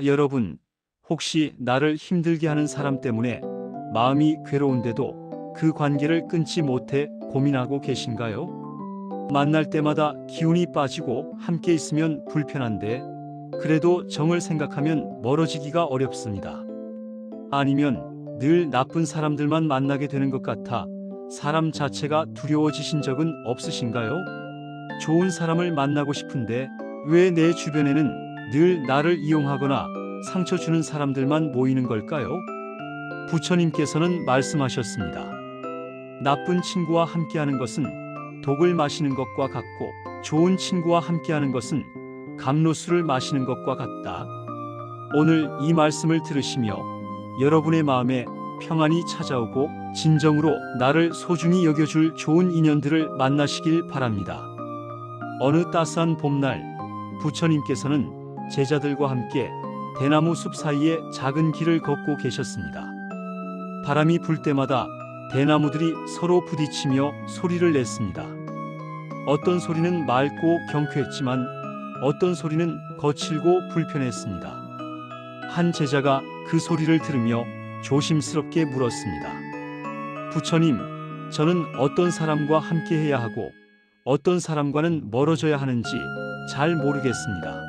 여러분, 혹시 나를 힘들게 하는 사람 때문에 마음이 괴로운데도 그 관계를 끊지 못해 고민하고 계신가요? 만날 때마다 기운이 빠지고 함께 있으면 불편한데 그래도 정을 생각하면 멀어지기가 어렵습니다. 아니면 늘 나쁜 사람들만 만나게 되는 것 같아 사람 자체가 두려워지신 적은 없으신가요? 좋은 사람을 만나고 싶은데 왜 내 주변에는 늘 나를 이용하거나 상처 주는 사람들만 모이는 걸까요? 부처님께서는 말씀하셨습니다. 나쁜 친구와 함께하는 것은 독을 마시는 것과 같고 좋은 친구와 함께하는 것은 감로수를 마시는 것과 같다. 오늘 이 말씀을 들으시며 여러분의 마음에 평안이 찾아오고 진정으로 나를 소중히 여겨줄 좋은 인연들을 만나시길 바랍니다. 어느 따스한 봄날 부처님께서는 제자들과 함께 대나무 숲 사이에 작은 길을 걷고 계셨습니다. 바람이 불 때마다 대나무들이 서로 부딪히며 소리를 냈습니다. 어떤 소리는 맑고 경쾌했지만 어떤 소리는 거칠고 불편했습니다. 한 제자가 그 소리를 들으며 조심스럽게 물었습니다. 부처님, 저는 어떤 사람과 함께 해야 하고 어떤 사람과는 멀어져야 하는지 잘 모르겠습니다.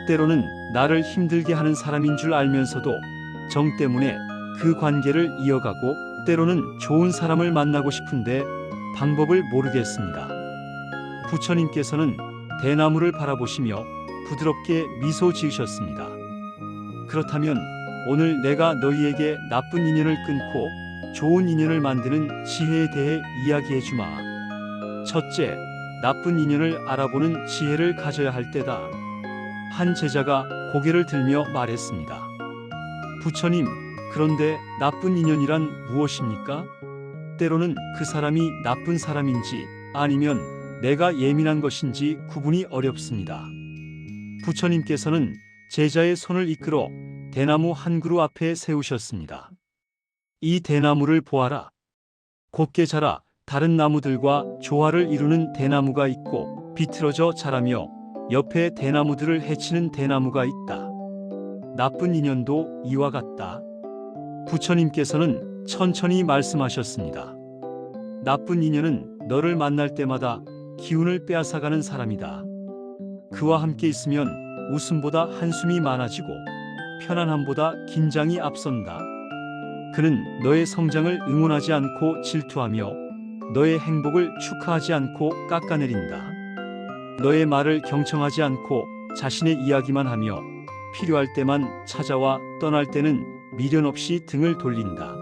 때로는 나를 힘들게 하는 사람인 줄 알면서도 정 때문에 그 관계를 이어가고 때로는 좋은 사람을 만나고 싶은데 방법을 모르겠습니다. 부처님께서는 대나무를 바라보시며 부드럽게 미소 지으셨습니다. 그렇다면 오늘 내가 너희에게 나쁜 인연을 끊고 좋은 인연을 만드는 지혜에 대해 이야기해 주마. 첫째, 나쁜 인연을 알아보는 지혜를 가져야 할 때다. 한 제자가 고개를 들며 말했습니다. 부처님, 그런데 나쁜 인연이란 무엇입니까? 때로는 그 사람이 나쁜 사람인지 아니면 내가 예민한 것인지 구분이 어렵습니다. 부처님께서는 제자의 손을 이끌어 대나무 한 그루 앞에 세우셨습니다. 이 대나무를 보아라. 곱게 자라 다른 나무들과 조화를 이루는 대나무가 있고 비틀어져 자라며 옆에 대나무들을 해치는 대나무가 있다. 나쁜 인연도 이와 같다. 부처님께서는 천천히 말씀하셨습니다. 나쁜 인연은 너를 만날 때마다 기운을 빼앗아가는 사람이다. 그와 함께 있으면 웃음보다 한숨이 많아지고 편안함보다 긴장이 앞선다. 그는 너의 성장을 응원하지 않고 질투하며 너의 행복을 축하하지 않고 깎아내린다. 너의 말을 경청하지 않고 자신의 이야기만 하며 필요할 때만 찾아와 떠날 때는 미련 없이 등을 돌린다.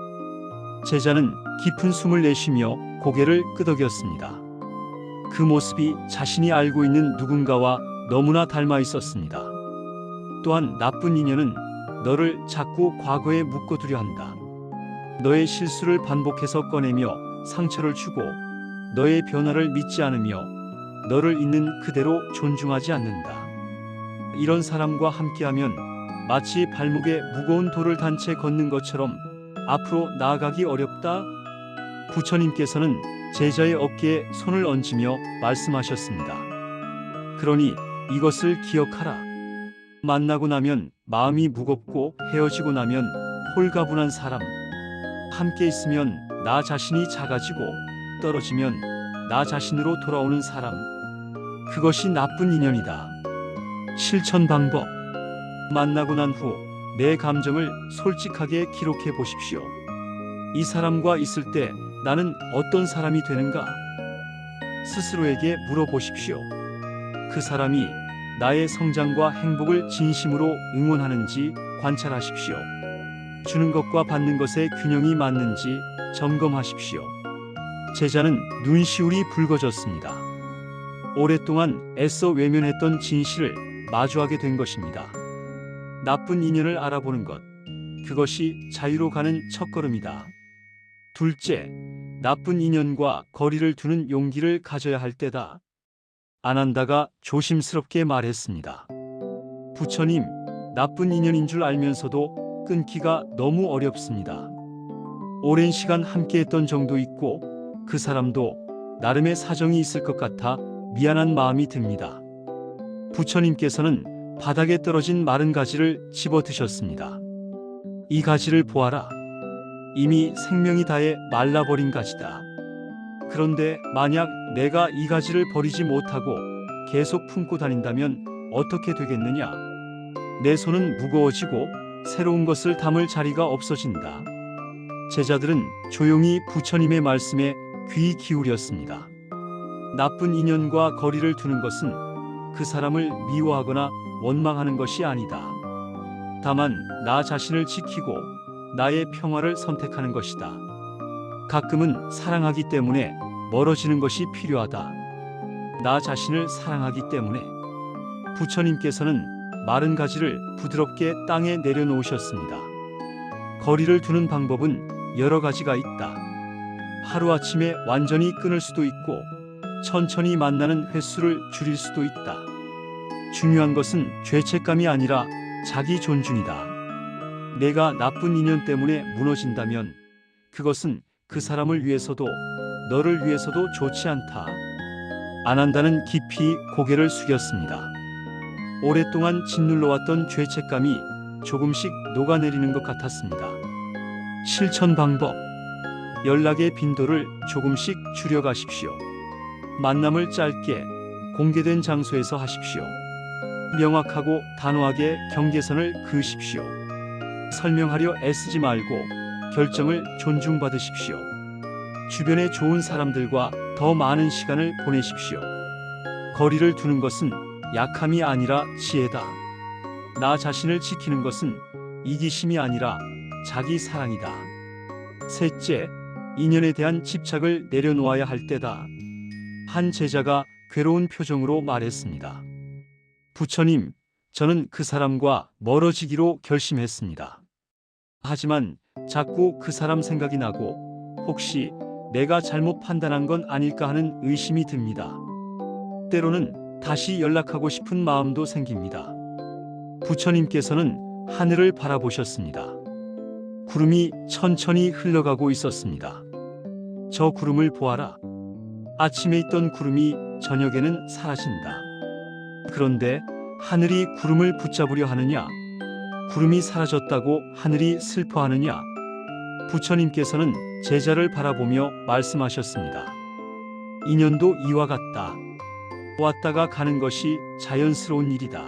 제자는 깊은 숨을 내쉬며 고개를 끄덕였습니다. 그 모습이 자신이 알고 있는 누군가와 너무나 닮아 있었습니다. 또한 나쁜 인연은 너를 자꾸 과거에 묶어두려 한다. 너의 실수를 반복해서 꺼내며 상처를 주고 너의 변화를 믿지 않으며 너를 있는 그대로 존중하지 않는다. 이런 사람과 함께하면 마치 발목에 무거운 돌을 단 채 걷는 것처럼 앞으로 나아가기 어렵다. 부처님께서는 제자의 어깨에 손을 얹으며 말씀하셨습니다. 그러니 이것을 기억하라. 만나고 나면 마음이 무겁고 헤어지고 나면 홀가분한 사람. 함께 있으면 나 자신이 작아지고 떨어지면 나 자신으로 돌아오는 사람. 그것이 나쁜 인연이다. 실천 방법. 만나고 난 후 내 감정을 솔직하게 기록해 보십시오. 이 사람과 있을 때 나는 어떤 사람이 되는가? 스스로에게 물어보십시오. 그 사람이 나의 성장과 행복을 진심으로 응원하는지 관찰하십시오. 주는 것과 받는 것의 균형이 맞는지 점검하십시오. 제자는 눈시울이 붉어졌습니다. 오랫동안 애써 외면했던 진실을 마주하게 된 것입니다. 나쁜 인연을 알아보는 것, 그것이 자유로 가는 첫걸음이다. 둘째, 나쁜 인연과 거리를 두는 용기를 가져야 할 때다. 아난다가 조심스럽게 말했습니다. 부처님, 나쁜 인연인 줄 알면서도 끊기가 너무 어렵습니다. 오랜 시간 함께했던 정도 있고 그 사람도 나름의 사정이 있을 것 같아 미안한 마음이 듭니다. 부처님께서는 바닥에 떨어진 마른 가지를 집어 드셨습니다. 이 가지를 보아라. 이미 생명이 다해 말라버린 가지다. 그런데 만약 내가 이 가지를 버리지 못하고 계속 품고 다닌다면 어떻게 되겠느냐? 내 손은 무거워지고 새로운 것을 담을 자리가 없어진다. 제자들은 조용히 부처님의 말씀에 귀 기울였습니다. 나쁜 인연과 거리를 두는 것은 그 사람을 미워하거나 원망하는 것이 아니다. 다만 나 자신을 지키고 나의 평화를 선택하는 것이다. 가끔은 사랑하기 때문에 멀어지는 것이 필요하다. 나 자신을 사랑하기 때문에. 부처님께서는 마른 가지를 부드럽게 땅에 내려놓으셨습니다. 거리를 두는 방법은 여러 가지가 있다. 하루아침에 완전히 끊을 수도 있고 천천히 만나는 횟수를 줄일 수도 있다. 중요한 것은 죄책감이 아니라 자기 존중이다. 내가 나쁜 인연 때문에 무너진다면 그것은 그 사람을 위해서도 너를 위해서도 좋지 않다. 아난다는 깊이 고개를 숙였습니다. 오랫동안 짓눌러왔던 죄책감이 조금씩 녹아내리는 것 같았습니다. 실천 방법. 연락의 빈도를 조금씩 줄여가십시오. 만남을 짧게 공개된 장소에서 하십시오. 명확하고 단호하게 경계선을 그으십시오. 설명하려 애쓰지 말고 결정을 존중받으십시오. 주변에 좋은 사람들과 더 많은 시간을 보내십시오. 거리를 두는 것은 약함이 아니라 지혜다. 나 자신을 지키는 것은 이기심이 아니라 자기 사랑이다. 셋째, 인연에 대한 집착을 내려놓아야 할 때다. 한 제자가 괴로운 표정으로 말했습니다. 부처님, 저는 그 사람과 멀어지기로 결심했습니다. 하지만 자꾸 그 사람 생각이 나고 혹시 내가 잘못 판단한 건 아닐까 하는 의심이 듭니다. 때로는 다시 연락하고 싶은 마음도 생깁니다. 부처님께서는 하늘을 바라보셨습니다. 구름이 천천히 흘러가고 있었습니다. 저 구름을 보아라. 아침에 있던 구름이 저녁에는 사라진다. 그런데 하늘이 구름을 붙잡으려 하느냐? 구름이 사라졌다고 하늘이 슬퍼하느냐? 부처님께서는 제자를 바라보며 말씀하셨습니다. 인연도 이와 같다. 왔다가 가는 것이 자연스러운 일이다.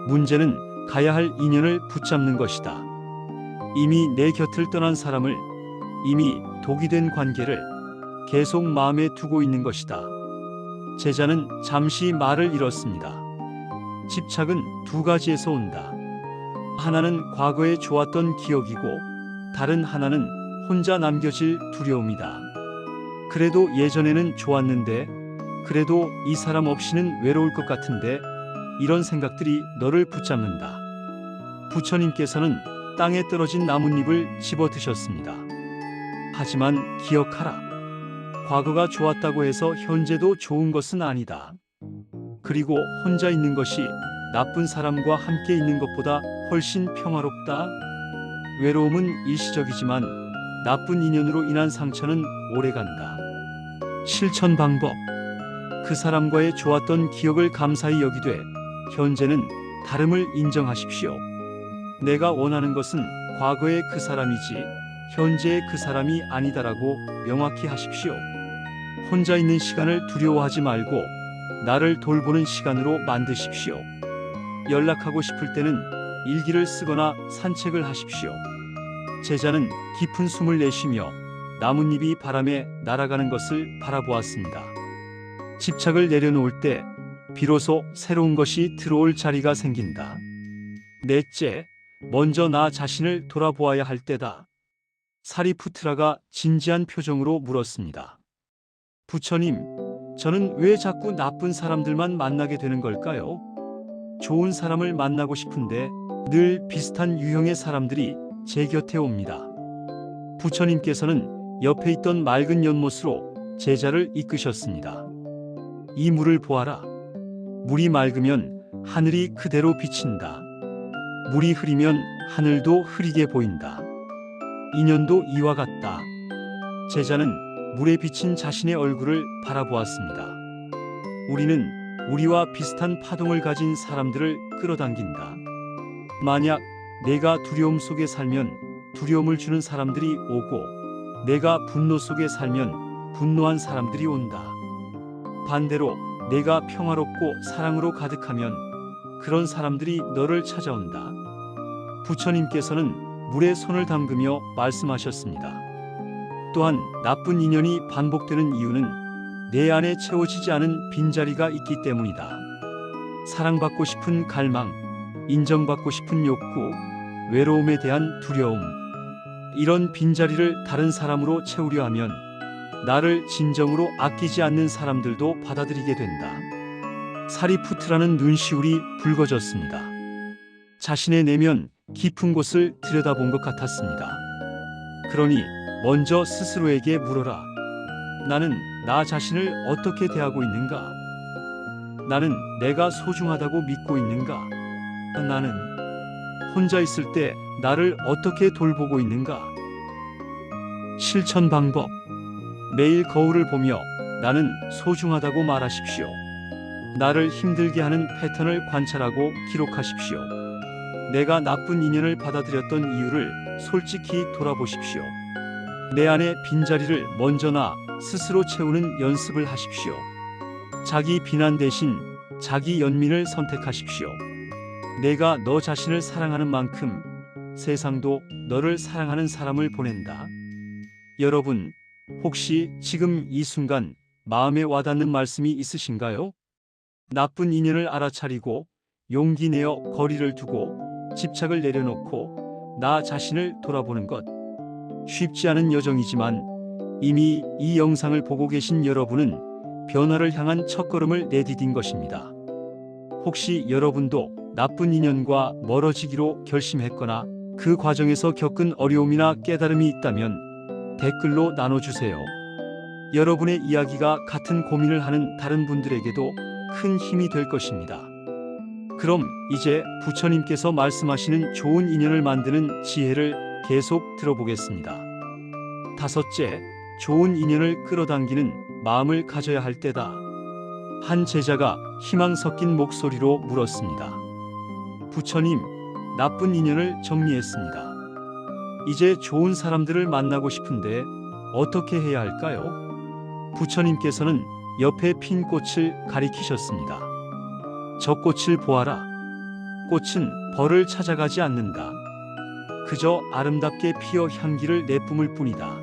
문제는 가야 할 인연을 붙잡는 것이다. 이미 내 곁을 떠난 사람을, 이미 독이 된 관계를 계속 마음에 두고 있는 것이다. 제자는 잠시 말을 잃었습니다. 집착은 두 가지에서 온다. 하나는 과거에 좋았던 기억이고 다른 하나는 혼자 남겨질 두려움이다. 그래도 예전에는 좋았는데, 그래도 이 사람 없이는 외로울 것 같은데, 이런 생각들이 너를 붙잡는다. 부처님께서는 땅에 떨어진 나뭇잎을 집어 드셨습니다. 하지만 기억하라. 과거가 좋았다고 해서 현재도 좋은 것은 아니다. 그리고 혼자 있는 것이 나쁜 사람과 함께 있는 것보다 훨씬 평화롭다. 외로움은 일시적이지만 나쁜 인연으로 인한 상처는 오래간다. 실천 방법. 그 사람과의 좋았던 기억을 감사히 여기되 현재는 다름을 인정하십시오. 내가 원하는 것은 과거의 그 사람이지 현재의 그 사람이 아니다라고 명확히 하십시오. 혼자 있는 시간을 두려워하지 말고 나를 돌보는 시간으로 만드십시오. 연락하고 싶을 때는 일기를 쓰거나 산책을 하십시오. 제자는 깊은 숨을 내쉬며 나뭇잎이 바람에 날아가는 것을 바라보았습니다. 집착을 내려놓을 때 비로소 새로운 것이 들어올 자리가 생긴다. 넷째, 먼저 나 자신을 돌아보아야 할 때다. 사리푸트라가 진지한 표정으로 물었습니다. 부처님, 저는 왜 자꾸 나쁜 사람들만 만나게 되는 걸까요? 좋은 사람을 만나고 싶은데 늘 비슷한 유형의 사람들이 제 곁에 옵니다. 부처님께서는 옆에 있던 맑은 연못으로 제자를 이끄셨습니다. 이 물을 보아라. 물이 맑으면 하늘이 그대로 비친다. 물이 흐리면 하늘도 흐리게 보인다. 인연도 이와 같다. 제자는 물에 비친 자신의 얼굴을 바라보았습니다. 우리는 우리와 비슷한 파동을 가진 사람들을 끌어당긴다. 만약 내가 두려움 속에 살면 두려움을 주는 사람들이 오고, 내가 분노 속에 살면 분노한 사람들이 온다. 반대로 내가 평화롭고 사랑으로 가득하면 그런 사람들이 너를 찾아온다. 부처님께서는 물에 손을 담그며 말씀하셨습니다. 또한 나쁜 인연이 반복되는 이유는 내 안에 채워지지 않은 빈자리가 있기 때문이다. 사랑받고 싶은 갈망, 인정받고 싶은 욕구, 외로움에 대한 두려움, 이런 빈자리를 다른 사람으로 채우려 하면 나를 진정으로 아끼지 않는 사람들도 받아들이게 된다. 사리푸트라는 눈시울이 붉어졌습니다. 자신의 내면 깊은 곳을 들여다본 것 같았습니다. 그러니 먼저 스스로에게 물어라. 나는 나 자신을 어떻게 대하고 있는가? 나는 내가 소중하다고 믿고 있는가? 나는 혼자 있을 때 나를 어떻게 돌보고 있는가? 실천 방법. 매일 거울을 보며 나는 소중하다고 말하십시오. 나를 힘들게 하는 패턴을 관찰하고 기록하십시오. 내가 나쁜 인연을 받아들였던 이유를 솔직히 돌아보십시오. 내 안의 빈자리를 먼저 나 스스로 채우는 연습을 하십시오. 자기 비난 대신 자기 연민을 선택하십시오. 내가 너 자신을 사랑하는 만큼 세상도 너를 사랑하는 사람을 보낸다. 여러분, 혹시 지금 이 순간 마음에 와닿는 말씀이 있으신가요? 나쁜 인연을 알아차리고 용기 내어 거리를 두고 집착을 내려놓고 나 자신을 돌아보는 것. 쉽지 않은 여정이지만 이미 이 영상을 보고 계신 여러분은 변화를 향한 첫걸음을 내디딘 것입니다. 혹시 여러분도 나쁜 인연과 멀어지기로 결심했거나 그 과정에서 겪은 어려움이나 깨달음이 있다면 댓글로 나눠주세요. 여러분의 이야기가 같은 고민을 하는 다른 분들에게도 큰 힘이 될 것입니다. 그럼 이제 부처님께서 말씀하시는 좋은 인연을 만드는 지혜를 계속 들어보겠습니다. 다섯째, 좋은 인연을 끌어당기는 마음을 가져야 할 때다. 한 제자가 희망 섞인 목소리로 물었습니다. 부처님, 나쁜 인연을 정리했습니다. 이제 좋은 사람들을 만나고 싶은데 어떻게 해야 할까요? 부처님께서는 옆에 핀 꽃을 가리키셨습니다. 저 꽃을 보아라. 꽃은 벌을 찾아가지 않는다. 그저 아름답게 피어 향기를 내뿜을 뿐이다.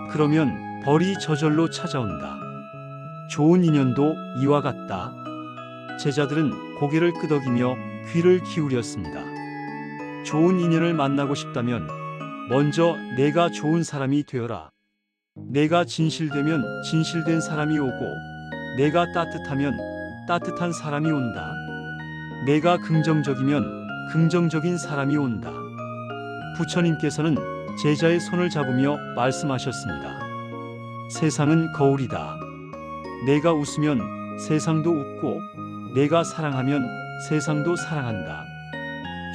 그러면 벌이 저절로 찾아온다. 좋은 인연도 이와 같다. 제자들은 고개를 끄덕이며 귀를 기울였습니다. 좋은 인연을 만나고 싶다면 먼저 내가 좋은 사람이 되어라. 내가 진실되면 진실된 사람이 오고, 내가 따뜻하면 따뜻한 사람이 온다. 내가 긍정적이면 긍정적인 사람이 온다. 부처님께서는 제자의 손을 잡으며 말씀하셨습니다. 세상은 거울이다. 내가 웃으면 세상도 웃고, 내가 사랑하면 세상도 사랑한다.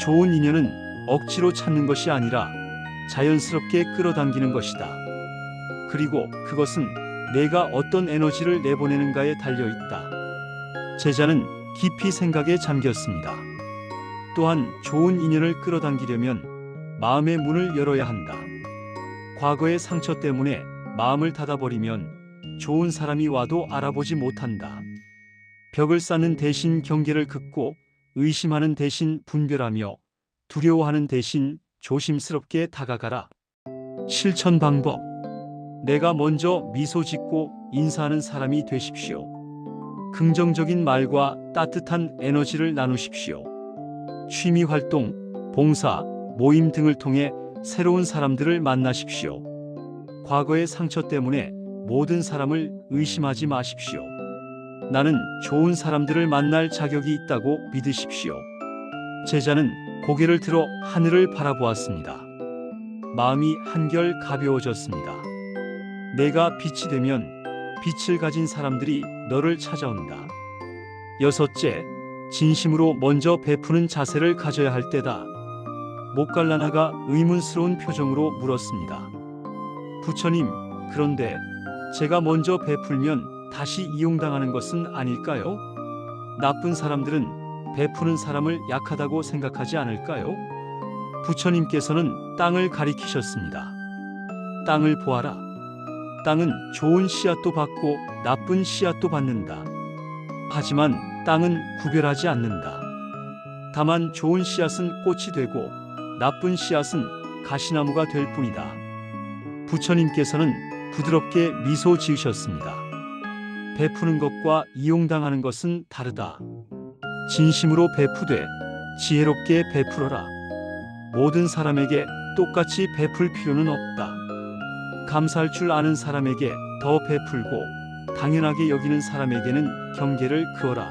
좋은 인연은 억지로 찾는 것이 아니라 자연스럽게 끌어당기는 것이다. 그리고 그것은 내가 어떤 에너지를 내보내는가에 달려 있다. 제자는 깊이 생각에 잠겼습니다. 또한 좋은 인연을 끌어당기려면 마음의 문을 열어야 한다. 과거의 상처 때문에 마음을 닫아버리면 좋은 사람이 와도 알아보지 못한다. 벽을 쌓는 대신 경계를 긋고, 의심하는 대신 분별하며, 두려워하는 대신 조심스럽게 다가가라. 실천 방법. 내가 먼저 미소 짓고 인사하는 사람이 되십시오. 긍정적인 말과 따뜻한 에너지를 나누십시오. 취미 활동, 봉사, 모임 등을 통해 새로운 사람들을 만나십시오. 과거의 상처 때문에 모든 사람을 의심하지 마십시오. 나는 좋은 사람들을 만날 자격이 있다고 믿으십시오. 제자는 고개를 들어 하늘을 바라보았습니다. 마음이 한결 가벼워졌습니다. 내가 빛이 되면 빛을 가진 사람들이 너를 찾아온다. 여섯째, 진심으로 먼저 베푸는 자세를 가져야 할 때다. 목갈라나가 의문스러운 표정으로 물었습니다. 부처님, 그런데 제가 먼저 베풀면 다시 이용당하는 것은 아닐까요? 나쁜 사람들은 베푸는 사람을 약하다고 생각하지 않을까요? 부처님께서는 땅을 가리키셨습니다. 땅을 보아라. 땅은 좋은 씨앗도 받고 나쁜 씨앗도 받는다. 하지만 땅은 구별하지 않는다. 다만 좋은 씨앗은 꽃이 되고 나쁜 씨앗은 가시나무가 될 뿐이다. 부처님께서는 부드럽게 미소 지으셨습니다. 베푸는 것과 이용당하는 것은 다르다. 진심으로 베푸되 지혜롭게 베풀어라. 모든 사람에게 똑같이 베풀 필요는 없다. 감사할 줄 아는 사람에게 더 베풀고 당연하게 여기는 사람에게는 경계를 그어라.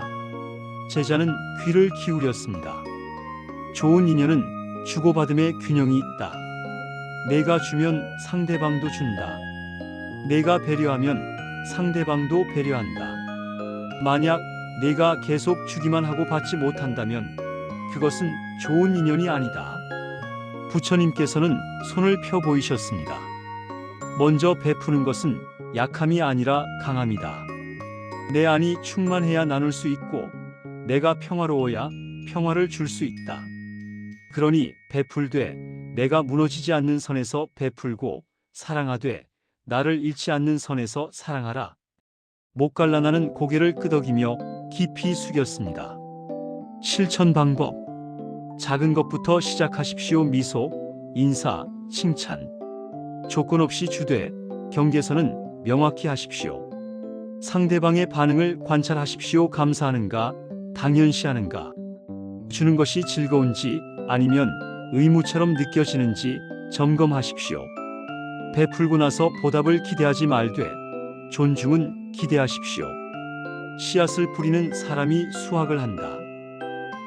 제자는 귀를 기울였습니다. 좋은 인연은 주고받음의 균형이 있다. 내가 주면 상대방도 준다. 내가 배려하면 상대방도 배려한다. 만약 내가 계속 주기만 하고 받지 못한다면 그것은 좋은 인연이 아니다. 부처님께서는 손을 펴 보이셨습니다. 먼저 베푸는 것은 약함이 아니라 강함이다. 내 안이 충만해야 나눌 수 있고 내가 평화로워야 평화를 줄 수 있다. 그러니 베풀되 내가 무너지지 않는 선에서 베풀고 사랑하되 나를 잃지 않는 선에서 사랑하라. 목갈라나는 고개를 끄덕이며 깊이 숙였습니다. 실천 방법. 작은 것부터 시작하십시오. 미소, 인사, 칭찬. 조건 없이 주되 경계선은 명확히 하십시오. 상대방의 반응을 관찰하십시오. 감사하는가, 당연시하는가. 주는 것이 즐거운지 아니면 의무처럼 느껴지는지 점검하십시오. 베풀고 나서 보답을 기대하지 말되 존중은 기대하십시오. 씨앗을 뿌리는 사람이 수확을 한다.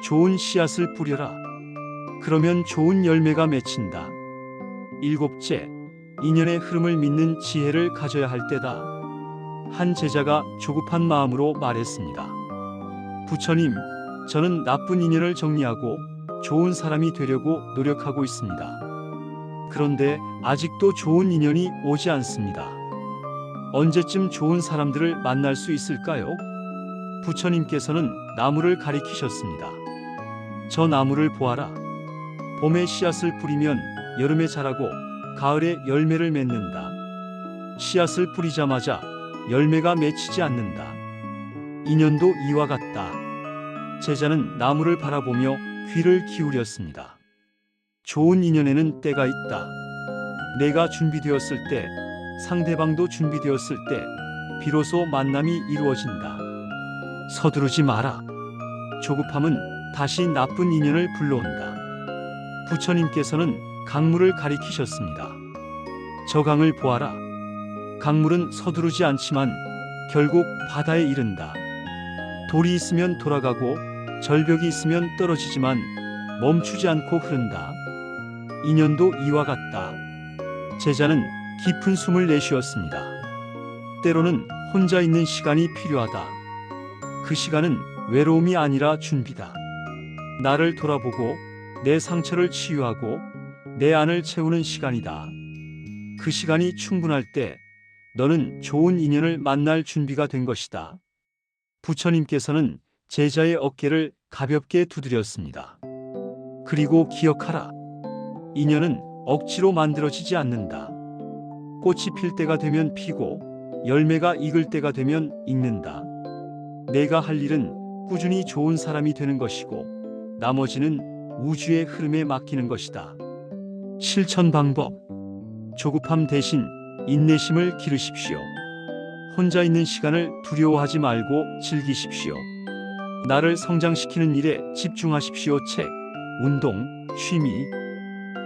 좋은 씨앗을 뿌려라. 그러면 좋은 열매가 맺힌다. 일곱째, 인연의 흐름을 믿는 지혜를 가져야 할 때다. 한 제자가 조급한 마음으로 말했습니다. 부처님, 저는 나쁜 인연을 정리하고 좋은 사람이 되려고 노력하고 있습니다. 그런데 아직도 좋은 인연이 오지 않습니다. 언제쯤 좋은 사람들을 만날 수 있을까요? 부처님께서는 나무를 가리키셨습니다. 저 나무를 보아라. 봄에 씨앗을 뿌리면 여름에 자라고 가을에 열매를 맺는다. 씨앗을 뿌리자마자 열매가 맺히지 않는다. 인연도 이와 같다. 제자는 나무를 바라보며 귀를 기울였습니다. 좋은 인연에는 때가 있다. 내가 준비되었을 때, 상대방도 준비되었을 때 비로소 만남이 이루어진다. 서두르지 마라. 조급함은 다시 나쁜 인연을 불러온다. 부처님께서는 강물을 가리키셨습니다. 저 강을 보아라. 강물은 서두르지 않지만 결국 바다에 이른다. 돌이 있으면 돌아가고 절벽이 있으면 떨어지지만 멈추지 않고 흐른다. 인연도 이와 같다. 제자는 깊은 숨을 내쉬었습니다. 때로는 혼자 있는 시간이 필요하다. 그 시간은 외로움이 아니라 준비다. 나를 돌아보고 내 상처를 치유하고 내 안을 채우는 시간이다. 그 시간이 충분할 때 너는 좋은 인연을 만날 준비가 된 것이다. 부처님께서는 제자의 어깨를 가볍게 두드렸습니다. 그리고 기억하라. 인연은 억지로 만들어지지 않는다. 꽃이 필 때가 되면 피고 열매가 익을 때가 되면 익는다. 내가 할 일은 꾸준히 좋은 사람이 되는 것이고 나머지는 우주의 흐름에 맡기는 것이다. 실천 방법. 조급함 대신 인내심을 기르십시오. 혼자 있는 시간을 두려워하지 말고 즐기십시오. 나를 성장시키는 일에 집중하십시오. 책, 운동, 취미.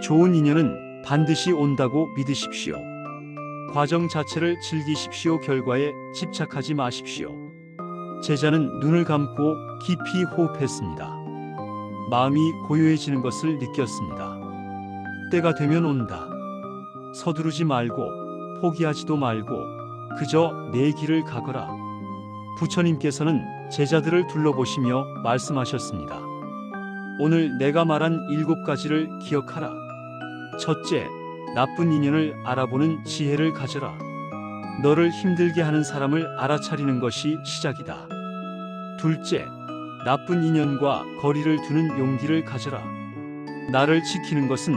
좋은 인연은 반드시 온다고 믿으십시오. 과정 자체를 즐기십시오. 결과에 집착하지 마십시오. 제자는 눈을 감고 깊이 호흡했습니다. 마음이 고요해지는 것을 느꼈습니다. 때가 되면 온다. 서두르지 말고 포기하지도 말고 그저 내 길을 가거라. 부처님께서는 제자들을 둘러보시며 말씀하셨습니다. 오늘 내가 말한 7가지를 기억하라. 첫째, 나쁜 인연을 알아보는 지혜를 가져라. 너를 힘들게 하는 사람을 알아차리는 것이 시작이다. 둘째, 나쁜 인연과 거리를 두는 용기를 가져라. 나를 지키는 것은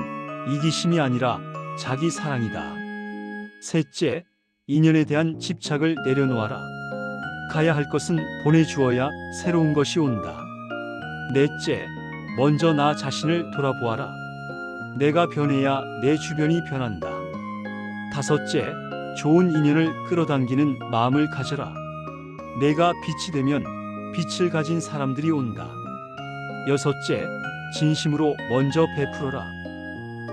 이기심이 아니라 자기 사랑이다. 셋째, 인연에 대한 집착을 내려놓아라. 가야 할 것은 보내주어야 새로운 것이 온다. 넷째, 먼저 나 자신을 돌아보아라. 내가 변해야 내 주변이 변한다. 다섯째, 좋은 인연을 끌어당기는 마음을 가져라. 내가 빛이 되면 빛을 가진 사람들이 온다. 여섯째, 진심으로 먼저 베풀어라.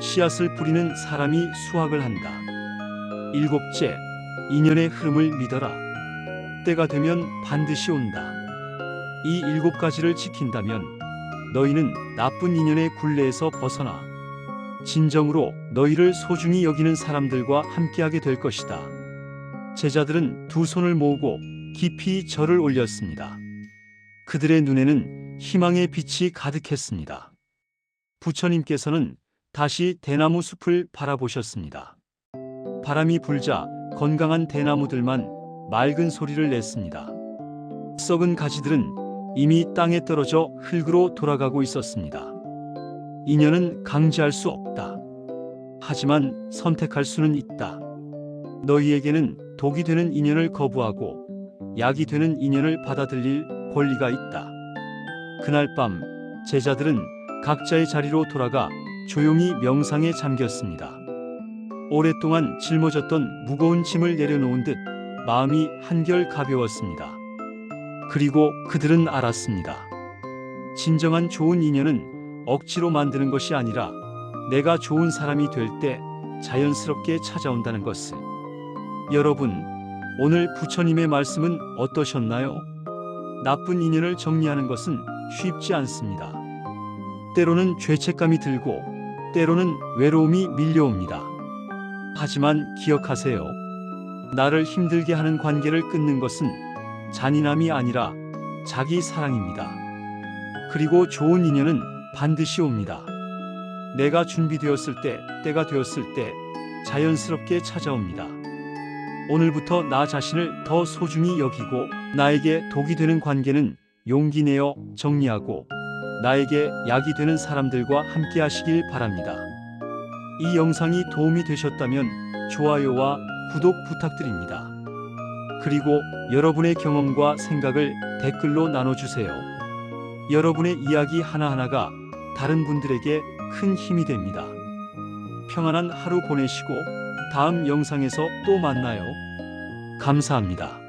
씨앗을 뿌리는 사람이 수확을 한다. 일곱째, 인연의 흐름을 믿어라. 때가 되면 반드시 온다. 이 7가지를 지킨다면 너희는 나쁜 인연의 굴레에서 벗어나 진정으로 너희를 소중히 여기는 사람들과 함께하게 될 것이다. 제자들은 두 손을 모으고 깊이 절을 올렸습니다. 그들의 눈에는 희망의 빛이 가득했습니다. 부처님께서는 다시 대나무 숲을 바라보셨습니다. 바람이 불자 건강한 대나무들만 맑은 소리를 냈습니다. 썩은 가지들은 이미 땅에 떨어져 흙으로 돌아가고 있었습니다. 인연은 강제할 수 없다. 하지만 선택할 수는 있다. 너희에게는 독이 되는 인연을 거부하고 약이 되는 인연을 받아들일 권리가 있다. 그날 밤 제자들은 각자의 자리로 돌아가 조용히 명상에 잠겼습니다. 오랫동안 짊어졌던 무거운 짐을 내려놓은 듯 마음이 한결 가벼웠습니다. 그리고 그들은 알았습니다. 진정한 좋은 인연은 억지로 만드는 것이 아니라 내가 좋은 사람이 될 때 자연스럽게 찾아온다는 것을. 여러분, 오늘 부처님의 말씀은 어떠셨나요? 나쁜 인연을 정리하는 것은 쉽지 않습니다. 때로는 죄책감이 들고 때로는 외로움이 밀려옵니다. 하지만 기억하세요. 나를 힘들게 하는 관계를 끊는 것은 잔인함이 아니라 자기 사랑입니다. 그리고 좋은 인연은 반드시 옵니다. 내가 준비되었을 때, 때가 되었을 때 자연스럽게 찾아옵니다. 오늘부터 나 자신을 더 소중히 여기고 나에게 독이 되는 관계는 용기 내어 정리하고 나에게 약이 되는 사람들과 함께 하시길 바랍니다. 이 영상이 도움이 되셨다면 좋아요와 구독 부탁드립니다. 그리고 여러분의 경험과 생각을 댓글로 나눠주세요. 여러분의 이야기 하나하나가 다른 분들에게 큰 힘이 됩니다. 평안한 하루 보내시고 다음 영상에서 또 만나요. 감사합니다.